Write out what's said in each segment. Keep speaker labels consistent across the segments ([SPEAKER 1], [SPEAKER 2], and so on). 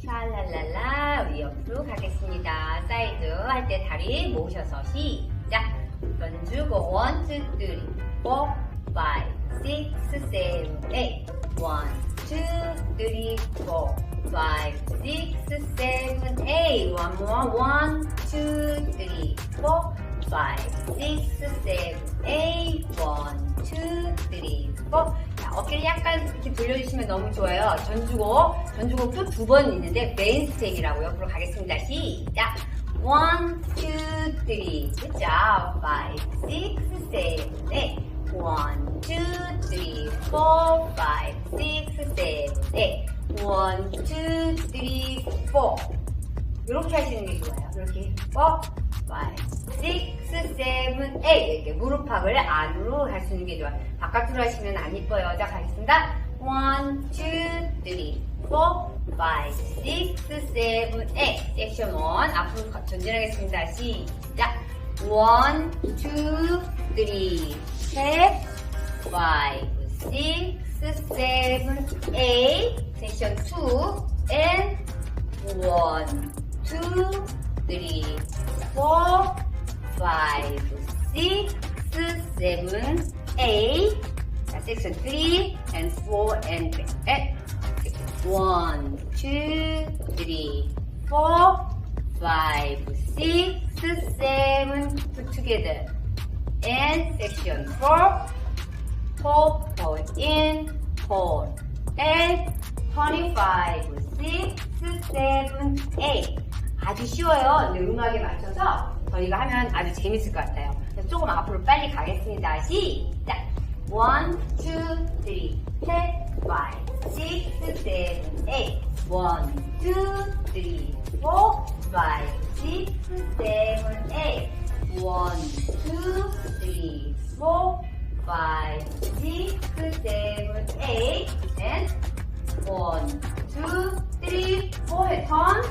[SPEAKER 1] 샬랄랄라. 우리 옆으로 가겠습니다. 사이드 할 때 다리 모으셔서 시작. 던지고 1, 2, 3, 4, 5, 6, 7, 8 1, 2, 3, 4, 5, 6, 7, 8 One more 1, 2, 3, 4, 5, 6, 7, 8 1, 2, 3, 4 자, 어깨를 약간 이렇게 돌려주시면 너무 좋아요. 전주곡 또 두 번 있는데 메인 스텝이라고 옆으로 가겠습니다. 시작. 1, 2, 3 Good job. 5, 6, 7, 8 1, 2, 3, 4, 5, 6, 7, 8 1, 2, 3, 4 이렇게 하시는 게 좋아요. 이렇게 4, 5, 6, 7, 8 이렇게 무릎팍을 안으로 하시는 게 좋아요. 바깥으로 하시면 안 이뻐요. 자, 가겠습니다. 1, 2, 3, 4, 5, 6, 7, 8 섹션 1 앞으로 전진하겠습니다. 시작. 1, 2, 3, step 5, 6, 7, 8 섹션 2 and 1, 2, 3, 4, 5, 6, 7, 8 자, 섹션 3 and 4 and 8 1, 2, 3, 4, 5, 6, 7 put together and section 4 hold in, hold and 25, 6, 7, 8 아주 쉬워요. 근데 음악에 맞춰서 저희가 하면 아주 재밌을 것 같아요. 조금 앞으로 빨리 가겠습니다. 시작! 1, 2, 3, 4, 5, 6, 7, 8 1, 2, 3, 4, 5, 6, 7, 8 1, 2, 3, 4, 5, 6, 7, 8 and 1, 2, 3, 4 turn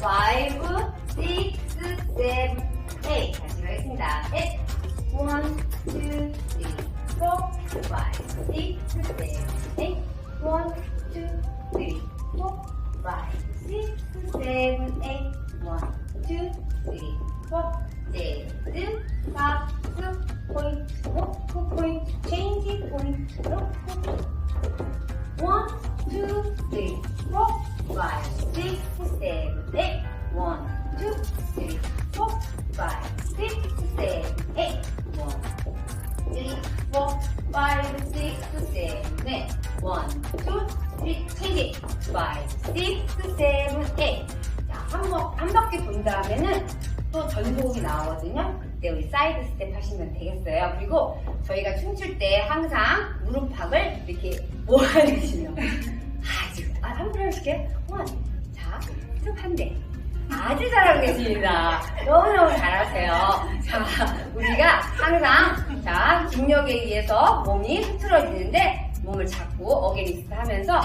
[SPEAKER 1] 5, 6, 7, 8 다시 가겠습니다. 8 1, 2, 3, 4, 5, 6, 7, 8 1, 2, 3, 4, 5, 6, 7, 8 1, 2, 3, 4 7, 4, 6 포인트, 로프 포인트, 체인지 포인트, 로프 포인트 1, 2, 3, 4, 5, 6, 7, 8 1, 2, 3, 4, 5, 6, 7, 8 1, 3, 4, 5, 6, 7, 8 1, 2, 3, 체인지 5, 6, 7, 8 자, 한 바퀴 돈 다음에는 또 전곡이 나오거든요. 그때 우리 사이드 스텝 하시면 되겠어요. 그리고 저희가 춤출 때 항상 무릎팍을 이렇게 모아주시면 한번 해볼게요. 자, 쭉 한 대. 아주 잘하고 계십니다. 너무너무 잘하세요. 자, 우리가 항상 자 중력에 의해서 몸이 흐트러지는데 몸을 잡고 어게니스트 하면서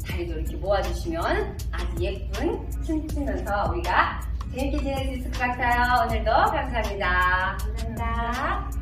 [SPEAKER 1] 다리도 이렇게 모아주시면 아주 예쁜 춤 추면서 우리가 재밌게 지낼 수 있을 것 같아요. 오늘도 감사합니다. 감사합니다.